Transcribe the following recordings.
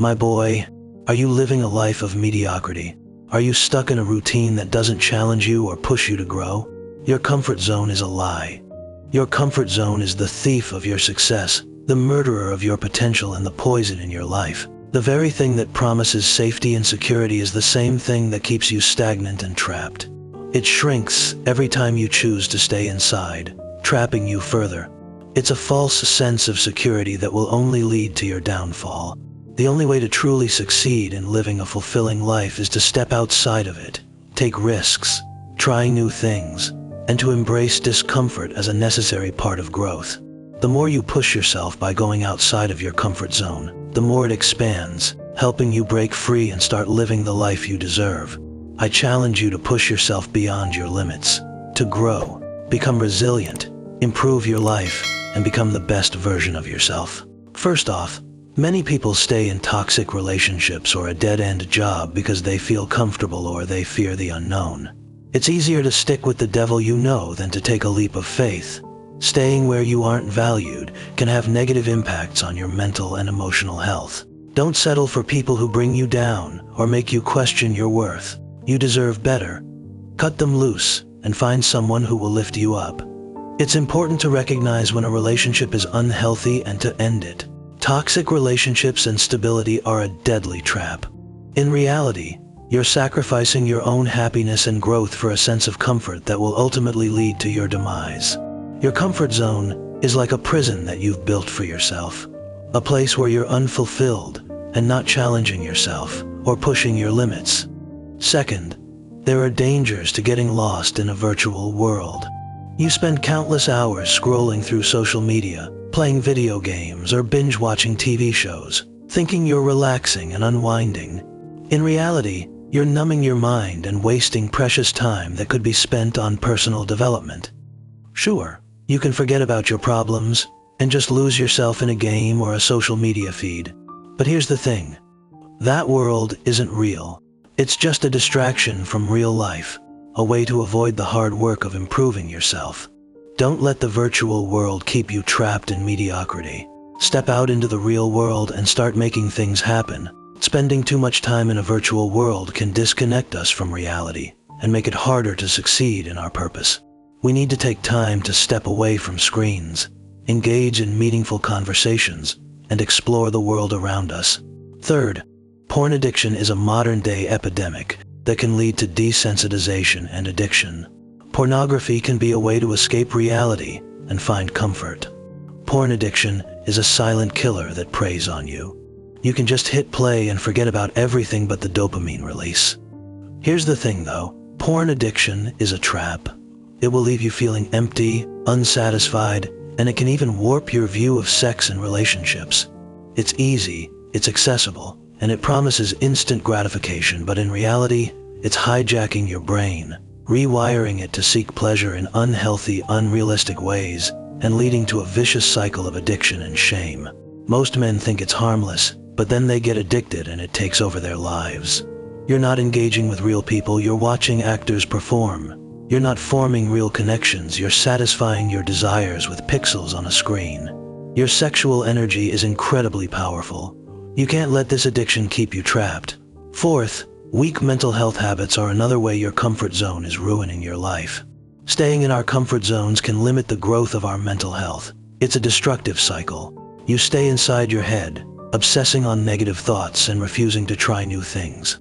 My boy, are you living a life of mediocrity? Are you stuck in a routine that doesn't challenge you or push you to grow? Your comfort zone is a lie. Your comfort zone is the thief of your success, the murderer of your potential, and the poison in your life. The very thing that promises safety and security is the same thing that keeps you stagnant and trapped. It shrinks every time you choose to stay inside, trapping you further. It's a false sense of security that will only lead to your downfall. The only way to truly succeed in living a fulfilling life is to step outside of it, take risks, try new things, and to embrace discomfort as a necessary part of growth. The more you push yourself by going outside of your comfort zone, the more it expands, helping you break free and start living the life you deserve. I challenge you to push yourself beyond your limits, to grow, become resilient, improve your life, and become the best version of yourself. First off, many people stay in toxic relationships or a dead-end job because they feel comfortable or they fear the unknown. It's easier to stick with the devil you know than to take a leap of faith. Staying where you aren't valued can have negative impacts on your mental and emotional health. Don't settle for people who bring you down or make you question your worth. You deserve better. Cut them loose and find someone who will lift you up. It's important to recognize when a relationship is unhealthy and to end it. Toxic relationships and stability are a deadly trap. In reality, you're sacrificing your own happiness and growth for a sense of comfort that will ultimately lead to your demise. Your comfort zone is like a prison that you've built for yourself, a place where you're unfulfilled and not challenging yourself or pushing your limits. Second, there are dangers to getting lost in a virtual world. You spend countless hours scrolling through social media, playing video games, or binge-watching TV shows, thinking you're relaxing and unwinding. In reality, you're numbing your mind and wasting precious time that could be spent on personal development. Sure, you can forget about your problems and just lose yourself in a game or a social media feed. But here's the thing. That world isn't real. It's just a distraction from real life, a way to avoid the hard work of improving yourself. Don't let the virtual world keep you trapped in mediocrity. Step out into the real world and start making things happen. Spending too much time in a virtual world can disconnect us from reality and make it harder to succeed in our purpose. We need to take time to step away from screens, engage in meaningful conversations, and explore the world around us. Third, porn addiction is a modern-day epidemic that can lead to desensitization and addiction. Pornography can be a way to escape reality and find comfort. Porn addiction is a silent killer that preys on you. You can just hit play and forget about everything but the dopamine release. Here's the thing though, porn addiction is a trap. It will leave you feeling empty, unsatisfied, and it can even warp your view of sex and relationships. It's easy, it's accessible, and it promises instant gratification, but in reality, it's hijacking your brain, rewiring it to seek pleasure in unhealthy, unrealistic ways, and leading to a vicious cycle of addiction and shame. Most men think it's harmless, but then they get addicted and it takes over their lives. You're not engaging with real people, you're watching actors perform. You're not forming real connections, you're satisfying your desires with pixels on a screen. Your sexual energy is incredibly powerful. You can't let this addiction keep you trapped. Fourth, weak mental health habits are another way your comfort zone is ruining your life. Staying in our comfort zones can limit the growth of our mental health. It's a destructive cycle. You stay inside your head, obsessing on negative thoughts and refusing to try new things.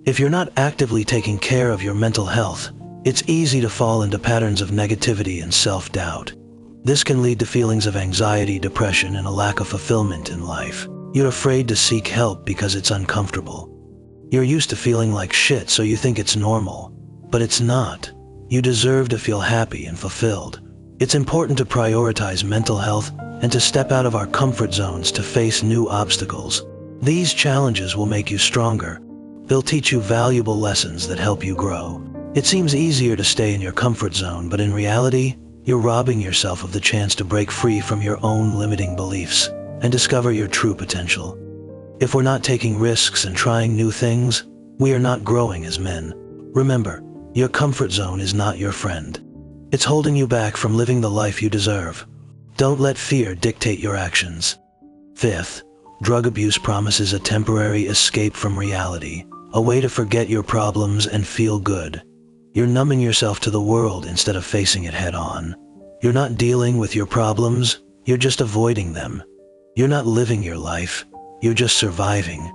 If you're not actively taking care of your mental health, it's easy to fall into patterns of negativity and self-doubt. This can lead to feelings of anxiety, depression, and a lack of fulfillment in life. You're afraid to seek help because it's uncomfortable. You're used to feeling like shit, so you think it's normal. But it's not. You deserve to feel happy and fulfilled. It's important to prioritize mental health and to step out of our comfort zones to face new obstacles. These challenges will make you stronger. They'll teach you valuable lessons that help you grow. It seems easier to stay in your comfort zone, but in reality, you're robbing yourself of the chance to break free from your own limiting beliefs and discover your true potential. If we're not taking risks and trying new things, we are not growing as men. Remember, your comfort zone is not your friend. It's holding you back from living the life you deserve. Don't let fear dictate your actions. Fifth, Drug abuse promises a temporary escape from reality, a way to forget your problems and feel good. You're numbing yourself to the world instead of facing it head on. You're not dealing with your problems, you're just avoiding them. You're not living your life, you're just surviving.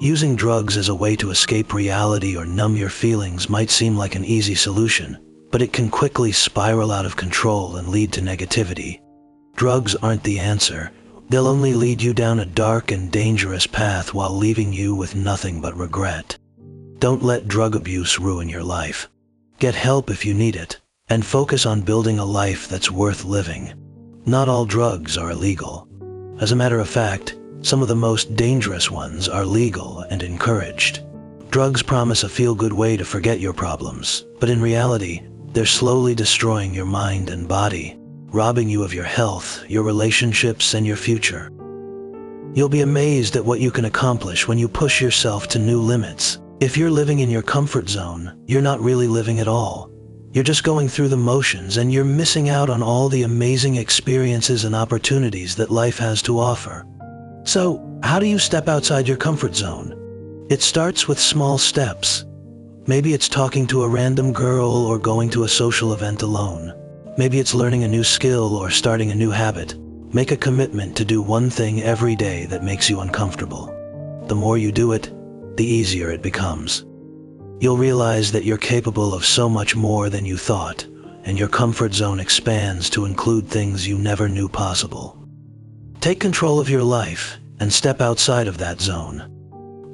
Using drugs as a way to escape reality or numb your feelings might seem like an easy solution, but it can quickly spiral out of control and lead to negativity. Drugs aren't the answer. They'll only lead you down a dark and dangerous path while leaving you with nothing but regret. Don't let drug abuse ruin your life. Get help if you need it, and focus on building a life that's worth living. Not all drugs are illegal. As a matter of fact, some of the most dangerous ones are legal and encouraged. Drugs promise a feel-good way to forget your problems, but in reality, they're slowly destroying your mind and body, robbing you of your health, your relationships, and your future. You'll be amazed at what you can accomplish when you push yourself to new limits. If you're living in your comfort zone, you're not really living at all. You're just going through the motions, and you're missing out on all the amazing experiences and opportunities that life has to offer. So, how do you step outside your comfort zone? It starts with small steps. Maybe it's talking to a random girl or going to a social event alone. Maybe it's learning a new skill or starting a new habit. Make a commitment to do one thing every day that makes you uncomfortable. The more you do it, the easier it becomes. You'll realize that you're capable of so much more than you thought, and your comfort zone expands to include things you never knew possible. Take control of your life and step outside of that zone.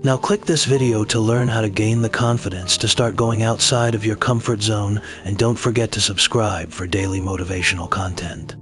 Now click this video to learn how to gain the confidence to start going outside of your comfort zone, and don't forget to subscribe for daily motivational content.